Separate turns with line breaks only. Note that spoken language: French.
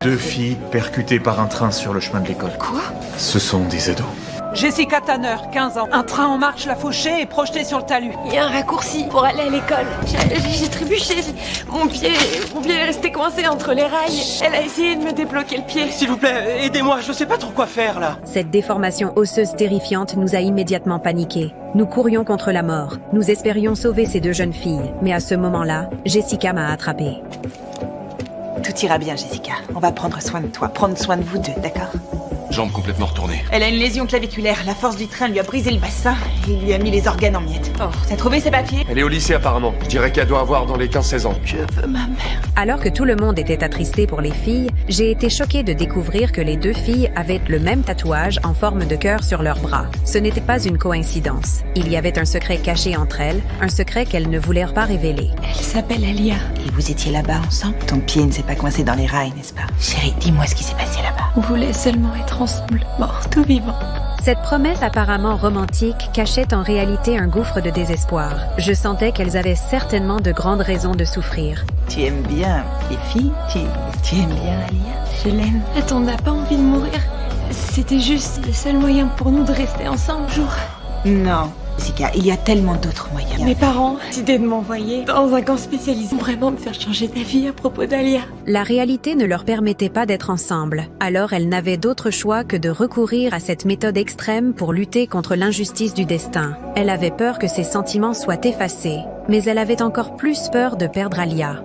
2 filles percutées par un train sur le chemin de l'école.
Quoi?
Ce sont des ados.
Jessica Tanner, 15 ans. Un train en marche l'a fauchée et projetée sur le talus.
Il y a un raccourci pour aller à l'école. J'ai trébuché. Mon pied est resté coincé entre les rails. Elle a essayé de me débloquer le pied.
S'il vous plaît, aidez-moi, je sais pas trop quoi faire là.
Cette déformation osseuse terrifiante nous a immédiatement paniqués. Nous courions contre la mort. Nous espérions sauver ces 2 jeunes filles. Mais à ce moment-là, Jessica m'a attrapée.
Tout ira bien, Jessica. On va prendre soin de toi. Prendre soin de vous deux, d'accord?
Jambe complètement retournée.
Elle a une lésion claviculaire. La force du train lui a brisé le bassin et lui a mis les organes en miettes. Oh, t'as trouvé ses papiers?
Elle est au lycée apparemment. Je dirais qu'elle doit avoir dans les 15-16 ans.
Je veux ma mère.
Alors que tout le monde était attristé pour les filles, j'ai été choquée de découvrir que les 2 filles avaient le même tatouage en forme de cœur sur leurs bras. Ce n'était pas une coïncidence. Il y avait un secret caché entre elles, un secret qu'elles ne voulent pas révéler.
Elle s'appelle Alia.
Et vous étiez là-bas ensemble? Ton pied ne s'est pas coincé dans les rails, n'est-ce pas? Chérie, dis-moi ce qui s'est passé là-bas.
On voulait seulement être ensemble, morts ou vivants.
Cette promesse apparemment romantique cachait en réalité un gouffre de désespoir. Je sentais qu'elles avaient certainement de grandes raisons de souffrir.
Tu aimes bien les filles? Tu aimes bien Alia?
Je l'aime. On n'a pas envie de mourir. C'était juste le seul moyen pour nous de rester ensemble un jour.
Non, Jessica, il y a tellement d'autres moyens.
Mes parents ont décidé de m'envoyer dans un camp spécialisé pour vraiment me faire changer d'avis à propos d'Alia.
La réalité ne leur permettait pas d'être ensemble, alors elles n'avaient d'autre choix que de recourir à cette méthode extrême pour lutter contre l'injustice du destin. Elle avait peur que ses sentiments soient effacés, mais elle avait encore plus peur de perdre Alia.